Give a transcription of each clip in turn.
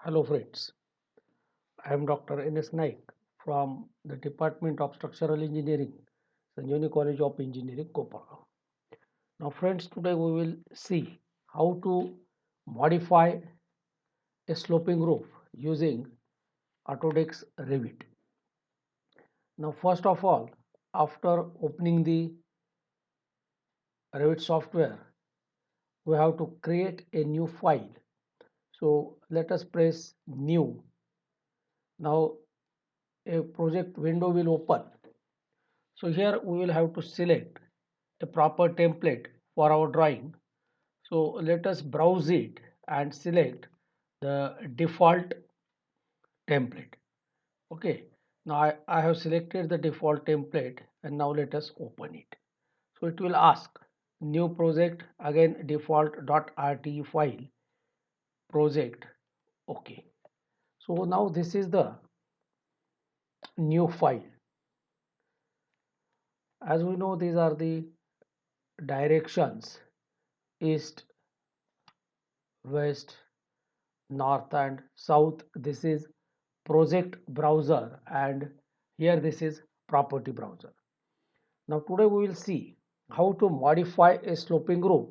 Hello friends, I am Dr. N.S. Naik from the Department of Structural Engineering, Sanjani College of Engineering, Kopara. Now friends, today we will see how to modify a sloping roof using Autodesk Revit. Now first of all, after opening the Revit software, we have to create a new file. So let us press new. Now a project window will open. So here we will have to select a proper template for our drawing. So let us browse it and select the default template. Okay. Now I have selected the default template and now let us open it. So it will ask new project, again default.rt file project. Okay. So now this is the new file. As we know, these are the directions: east, west, north and south. This is project browser, and here this is property browser. Now today we will see how to modify a sloping roof.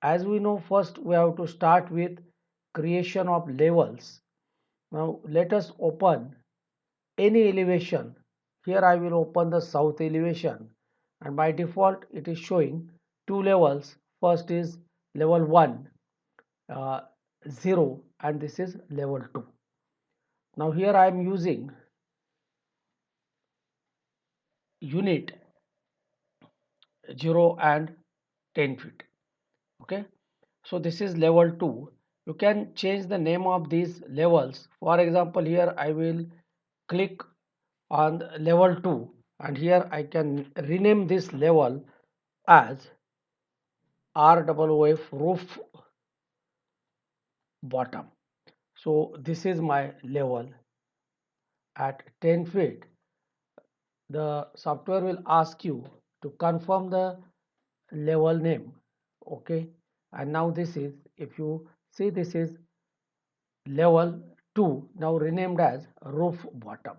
As we know, first we have to start with creation of levels. Now let us open any elevation. Here I will open the south elevation, and by default it is showing two levels. First is level 1, uh, 0, and this is level 2. Now here I am using unit 0 and 10 feet. Okay, so this is level 2. You can change the name of these levels. For example, here I will click on level 2, and here I can rename this level as RWF roof bottom. So this is my level at 10 feet. The software will ask you to confirm the level name. Okay, and now this is, if you see, this is level 2, now renamed as roof bottom.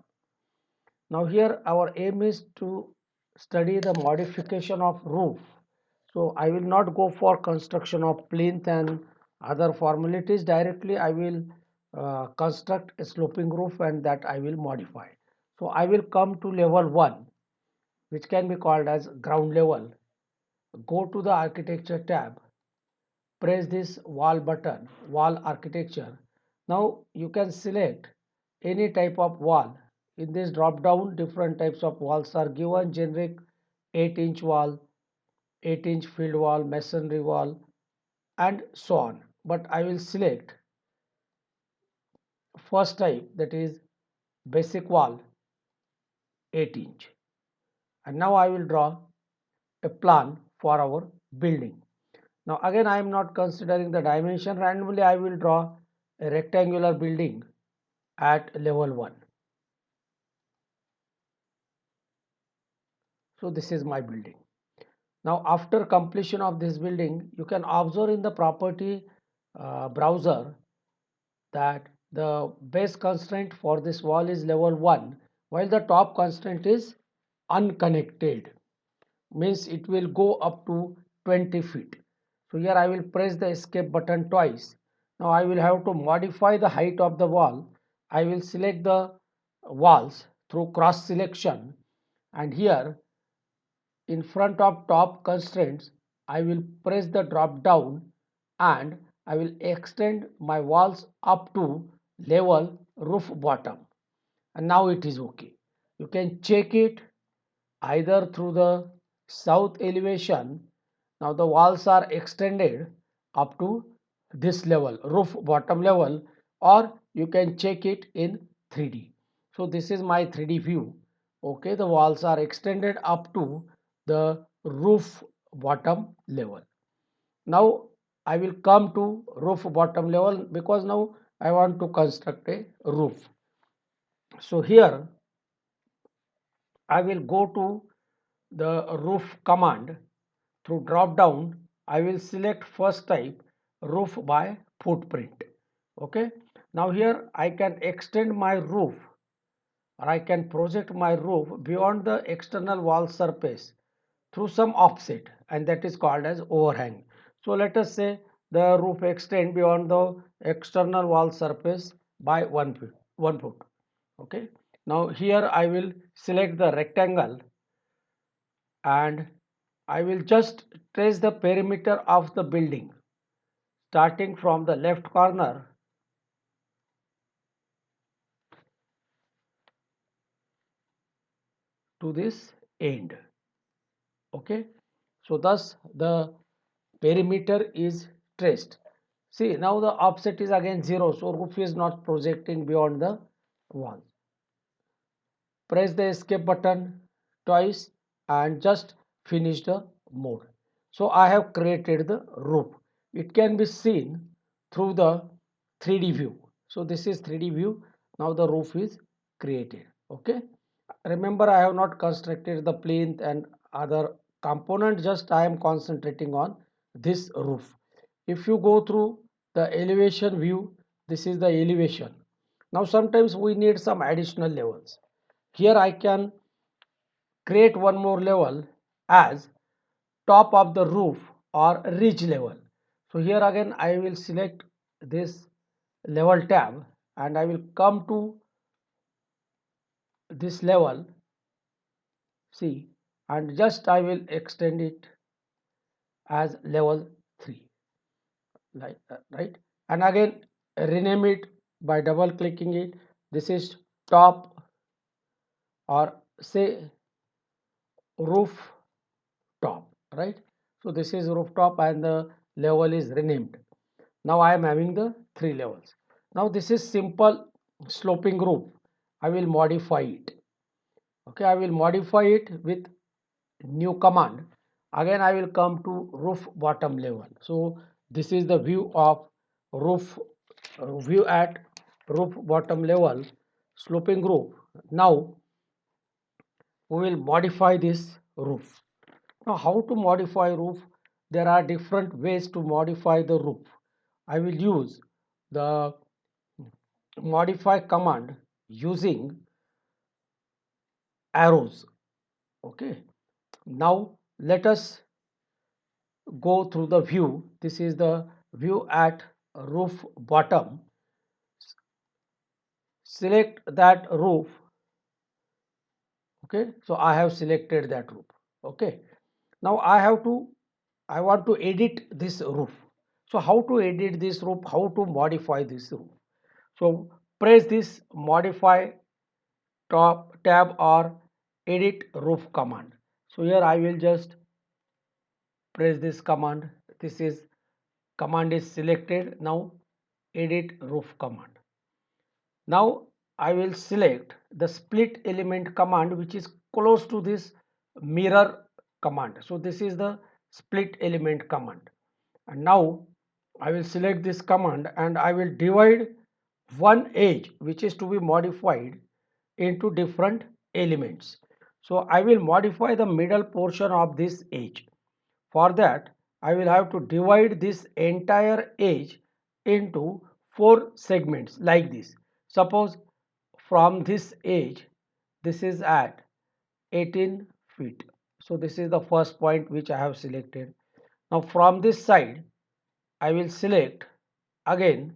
Now here our aim is to study the modification of roof. So I will not go for construction of plinth and other formalities. Directly I will construct a sloping roof, and that I will modify. So I will come to level 1, which can be called as ground level. Go to the architecture tab, press this wall button, wall architecture. Now you can select any type of wall. In this drop down, different types of walls are given: generic 8-inch wall, 8-inch field wall, masonry wall, and so on. But I will select first type, that is basic wall, 8-inch. And now I will draw a plan for our building. Now again, I am not considering the dimension. Randomly I will draw a rectangular building at level 1. So this is my building. Now after completion of this building, you can observe in the property browser that the base constraint for this wall is level 1, while the top constraint is unconnected, means it will go up to 20 feet. So here I will press the escape button twice. Now I will have to modify the height of the wall. I will select the walls through cross selection, and here in front of top constraints I will press the drop down, and I will extend my walls up to level roof bottom, and now it is okay. You can check it either through the south elevation. Now the walls are extended up to this level, roof bottom level, or you can check it in 3D. So this is my 3D view. Okay, the walls are extended up to the roof bottom level. Now I will come to roof bottom level because now I want to construct a roof. So here I will go to the roof command. Through drop down I will select first type, roof by footprint. Okay, Now here I can extend my roof, or I can project my roof beyond the external wall surface through some offset, and that is called as overhang. So let us say the roof extend beyond the external wall surface by 1 foot. 1 foot. Okay. Now here I will select the rectangle and I will just trace the perimeter of the building starting from the left corner to this end. Okay. So thus the perimeter is traced. See, now the offset is again 0, so roof is not projecting beyond the wall. Press the escape button twice and just finish the mode. So I have created the roof. It can be seen through the 3D view. So this is 3D view. Now the roof is created. Okay. Remember, I have not constructed the plinth and other component, just I am concentrating on this roof. If you go through the elevation view, this is the elevation. Now sometimes we need some additional levels. Here I can create one more level as top of the roof or ridge level. So here again I will select this level tab and I will come to this level, see, and just I will extend it as level 3, like right, and again rename it by double clicking it. This is top, or say roof top, right? So this is rooftop and the level is renamed. Now I am having the 3 levels. Now this is simple sloping roof. I will modify it. Okay, I will modify it with new command. Again I will come to roof bottom level. So this is the view of roof, view at roof bottom level sloping roof. Now we will modify this roof. Now, how to modify roof? There are different ways to modify the roof. I will use the modify command using arrows. Okay. Now, let us go through the view. This is the view at roof bottom. Select that roof. Okay. So, I have selected that roof. Okay. Now, I want to edit this roof. So how to edit this roof? How to modify this roof? So press this modify top tab or edit roof command. So here I will just press this command. This is command is selected. Now edit roof command. Now I will select the split element command, which is close to this mirror command. So this is the split element command. And now I will select this command and I will divide one edge which is to be modified into different elements. So I will modify the middle portion of this edge. For that I will have to divide this entire edge into 4 segments like this. Suppose from this edge, this is at 18 feet. So this is the first point which I have selected. Now from this side I will select again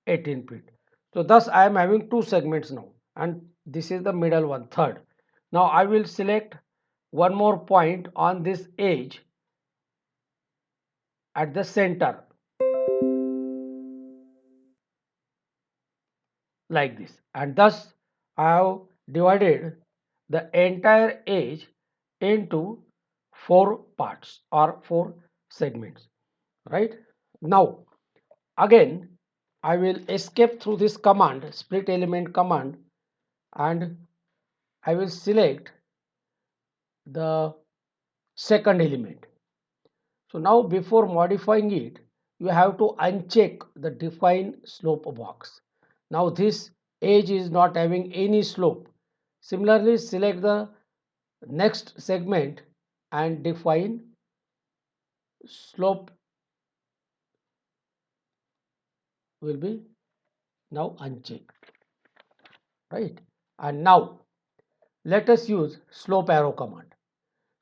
18 feet. So thus I am having 2 segments now, and this is the middle one, third. Now I will select one more point on this edge at the center like this, and thus I have divided the entire edge into 4 parts or 4 segments, right? Now again I will escape through this command, split element command, and I will select the second element. So now before modifying it, you have to uncheck the define slope box. Now this edge is not having any slope. Similarly, select the next segment and define slope will be now unchecked, right? And now let us use slope arrow command.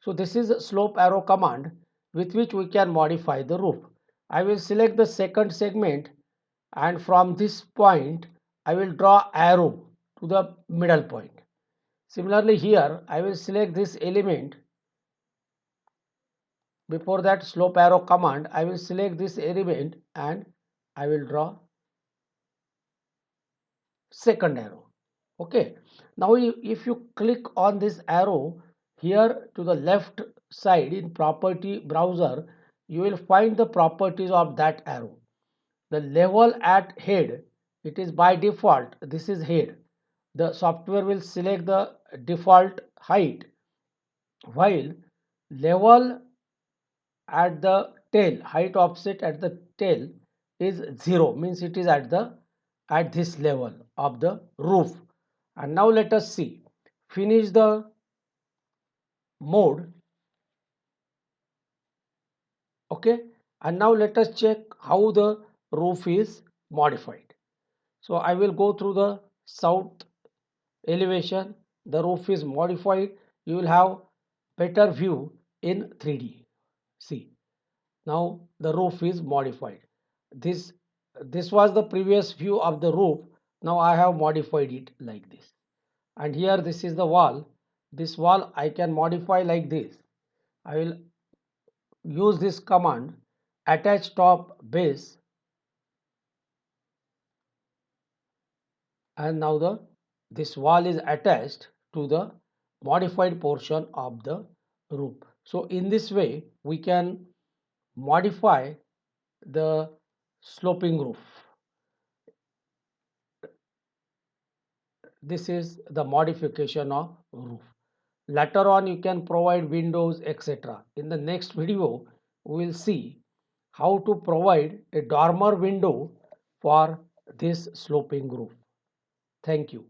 So this is a slope arrow command with which we can modify the roof. I will select the second segment, and from this point I will draw arrow to the middle point. Similarly here I will select this element. Before that slope arrow command, I will select this element and I will draw second arrow. Okay. Now if you click on this arrow here to the left side in property browser, you will find the properties of that arrow. The level at head, it is by default, this is head. The software will select the default height, while level at the tail, height offset at the tail is 0, means it is at this level of the roof. And now let us see, finish the mode. Okay, and now let us check how the roof is modified. So I will go through the south elevation. The roof is modified. You will have better view in 3D. See, now the roof is modified. This was the previous view of the roof. Now I have modified it like this. And here this is the wall. This wall I can modify like this. I will use this command, attach top base, and now the this wall is attached to the modified portion of the roof. So in this way we can modify the sloping roof. This is the modification of roof. Later on you can provide windows, etc. In the next video we will see how to provide a dormer window for this sloping roof. Thank you.